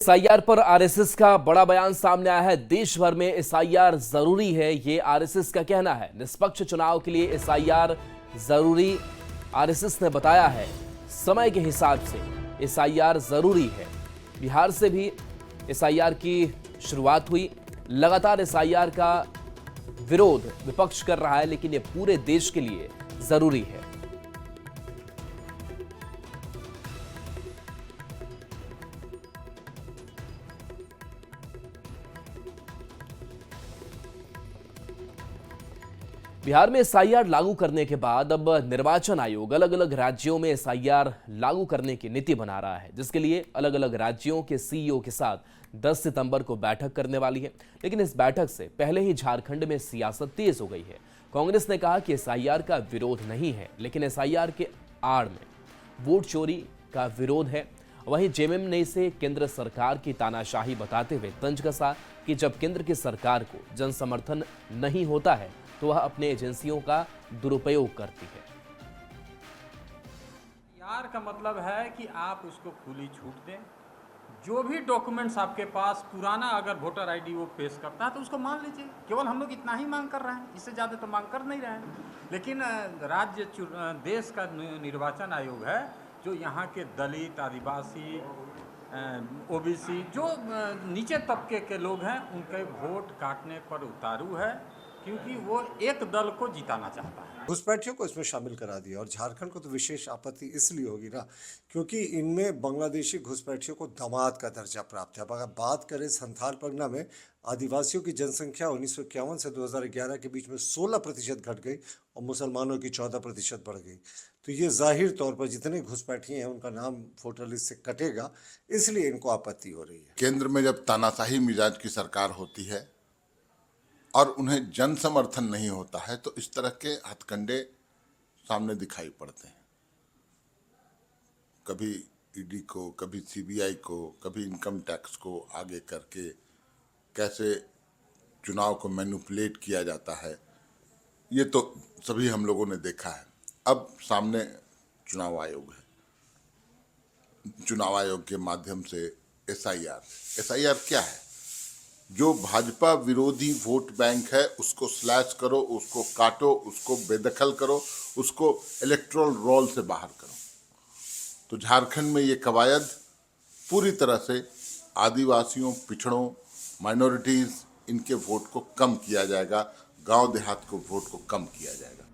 SIR पर RSS का बड़ा बयान सामने आया है। देश भर में एसआईआर जरूरी है, ये आरएसएस का कहना है। निष्पक्ष चुनाव के लिए एसआईआर जरूरी आरएसएस ने बताया है। समय के हिसाब से एसआईआर जरूरी है। बिहार से भी एसआईआर की शुरुआत हुई। लगातार एसआईआर का विरोध विपक्ष कर रहा है, लेकिन ये पूरे देश के लिए जरूरी है। बिहार में एसआईआर लागू करने के बाद अब निर्वाचन आयोग अलग अलग राज्यों में एसआईआर लागू करने की नीति बना रहा है, जिसके लिए अलग अलग राज्यों के सीईओ के साथ 10 सितंबर को बैठक करने वाली है। लेकिन इस बैठक से पहले ही झारखंड में सियासत तेज हो गई है। कांग्रेस ने कहा कि एसआईआर का विरोध नहीं है, लेकिन एसआईआर के आड़ में वोट चोरी का विरोध है। वहीं जेएमएम ने इसे केंद्र सरकार की तानाशाही बताते हुए तंज कसा कि जब केंद्र की सरकार को जन समर्थन नहीं होता है तो वह अपने एजेंसियों का दुरुपयोग करती है। यार का मतलब है कि आप उसको खुली छूट दें। जो भी डॉक्यूमेंट्स आपके पास पुराना अगर वोटर आईडी वो पेश करता है तो उसको मान लीजिए। केवल हम लोग इतना ही मांग कर रहे हैं, इससे ज़्यादा तो मांग कर नहीं रहे हैं। लेकिन देश का निर्वाचन आयोग है जो यहाँ के दलित, आदिवासी, ओबीसी जो नीचे तबके के लोग हैं उनके वोट काटने पर उतारू है, क्योंकि वो एक दल को जिताना चाहता है। घुसपैठियों को इसमें शामिल करा दिया और झारखंड को तो विशेष आपत्ति इसलिए होगी ना, क्योंकि इनमें बांग्लादेशी घुसपैठियों को दामाद का दर्जा प्राप्त है। अब अगर बात करें संथाल परगना में आदिवासियों की जनसंख्या 1951 से 2011 के बीच में 16% घट गई और मुसलमानों की 14% बढ़ गई। तो ये जाहिर तौर पर जितने घुसपैठी हैं उनका नाम वोटर लिस्ट से कटेगा, इसलिए इनको आपत्ति हो रही है। केंद्र में जब तानाशाही मिजाज की सरकार होती है और उन्हें जन समर्थन नहीं होता है तो इस तरह के हथकंडे सामने दिखाई पड़ते हैं। कभी ईडी को, कभी सीबीआई को, कभी इनकम टैक्स को आगे करके कैसे चुनाव को मैनिपुलेट किया जाता है, ये तो सभी हम लोगों ने देखा है। अब सामने चुनाव आयोग है। चुनाव आयोग के माध्यम से एसआईआर क्या है? जो भाजपा विरोधी वोट बैंक है उसको स्लैश करो, उसको काटो, उसको बेदखल करो, उसको इलेक्टोरल रोल से बाहर करो। तो झारखंड में ये कवायद पूरी तरह से आदिवासियों, पिछड़ों, माइनॉरिटीज, इनके वोट को कम किया जाएगा। गांव देहात को वोट को कम किया जाएगा।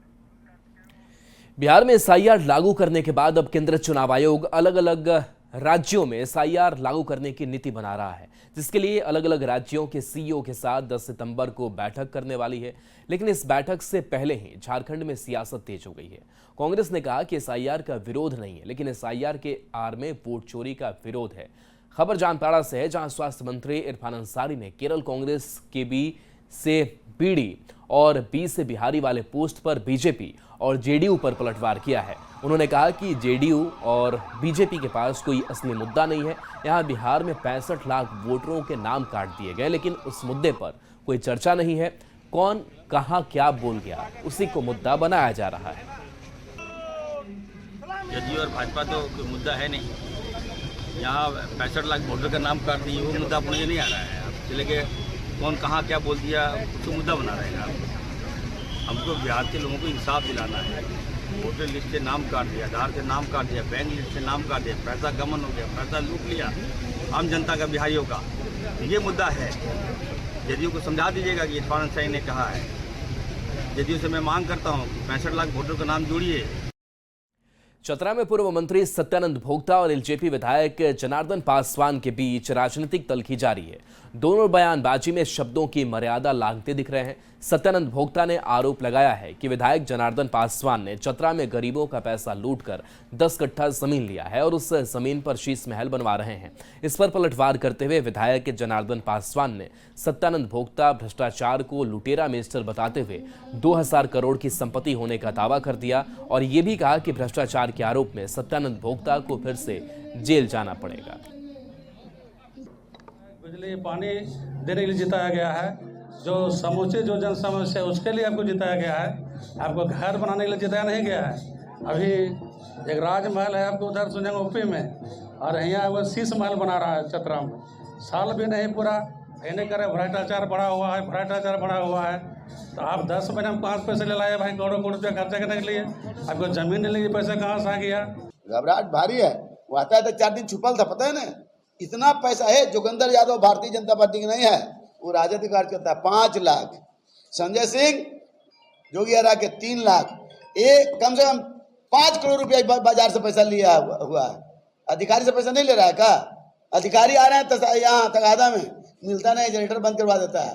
बिहार में एसआईआर लागू करने के बाद अब केंद्र चुनाव आयोग अलग अलग राज्यों में एसआईआर लागू करने की नीति बना रहा है, जिसके लिए अलग अलग राज्यों के सीईओ के साथ 10 सितंबर को बैठक करने वाली है। लेकिन इस बैठक से पहले ही झारखंड में सियासत तेज हो गई है। कांग्रेस ने कहा कि एसआईआर का विरोध नहीं है, लेकिन एसआईआर के आड़ में वोट चोरी का विरोध है। खबर जामताड़ा से है, जहां स्वास्थ्य मंत्री इरफान अंसारी ने केरल कांग्रेस के बी से बीडी और बी से बिहारी वाले पोस्ट पर बीजेपी और जेडीयू पर पलटवार किया है। उन्होंने कहा कि जेडीयू और बीजेपी के पास कोई असली मुद्दा नहीं है। यहां बिहार में 65 लाख वोटरों के नाम काट दिए गए, लेकिन उस मुद्दे पर कोई चर्चा नहीं है। कौन कहां क्या बोल गया, उसी को मुद्दा बनाया जा रहा है। जेडीयू और भाजपा तो कोई मुद्दा है नहीं। यहाँ 65 लाख वोटर का नाम काट दिए, वो मुद्दा अपने नहीं आ रहा है। अब चले गए कौन कहाँ क्या बोल दिया, उसको मुद्दा बना रहेगा। हमको बिहार के लोगों को इंसाफ दिलाना है। वोटर लिस्ट से नाम काट दिया, आधार से नाम काट दिया, बैंक लिस्ट से नाम काट दिया, पैसा गमन हो गया, पैसा लूट लिया आम जनता का, बिहारियों का। ये मुद्दा है। जेडीयू को समझा दीजिएगा कि इरफान अंसारी ने कहा है। जेडीयू से मैं मांग करता हूँ कि 65 लाख वोटर का नाम जोड़िए। चतरा में पूर्व मंत्री सत्यानंद भोक्ता और एलजेपी विधायक जनार्दन पासवान के बीच राजनीतिक तल्खी जारी है। दोनों बयानबाजी में शब्दों की मर्यादा लांघते दिख रहे हैं। सत्यानंद भोक्ता ने आरोप लगाया है कि विधायक जनार्दन पासवान ने चतरा में गरीबों का पैसा लूटकर 10 कट्ठा जमीन लिया है और उस जमीन पर शीश महल बनवा रहे हैं। इस पर पलटवार करते हुए विधायक जनार्दन पासवान ने सत्यानंद भोक्ता भ्रष्टाचार को लुटेरा मिनिस्टर बताते हुए 2000 करोड़ की संपत्ति होने का दावा कर दिया और ये भी कहा कि भ्रष्टाचार के आरोप में सत्यानंद भोक्ता को फिर से जेल जाना पड़ेगा। बिजली पानी देने के लिए जिताया गया है। जो समूचे जो जन समस्या है उसके लिए आपको जिताया गया है। आपको घर बनाने के लिए जिताया नहीं गया है। अभी एक राजमहल है आपको उधर सुनेंगे यूपी में, और यहाँ वो शीश महल बना रहा है चतरा में। साल भी नहीं पूरा इन्हें करे, भ्रष्टाचार बढ़ा हुआ है, भ्रष्टाचार बढ़ा हुआ है। तो आप 10 महीने में 5 पैसे ले लाए भाई, करोड़ों करोड़ रुपया खर्चा करने के लिए, आपको जमीन नहीं लगी, पैसा कहाँ से आ गया? घबराहट भारी है। वो आता है तो 4 दिन छुपल था, पता है ना। इतना पैसा है। जोगिंदर यादव भारतीय जनता पार्टी की नहीं है, वो राजद कार्यकर्ता है। 5 लाख संजय सिंह जोगी हरा के 3 लाख, एक कम से कम 5 करोड़ रुपया बाजार से पैसा लिया हुआ है। अधिकारी से पैसा नहीं ले रहा है का? अधिकारी आ रहे हैं यहाँ तगादा में, मिलता नहीं, जनरेटर बंद करवा देता है।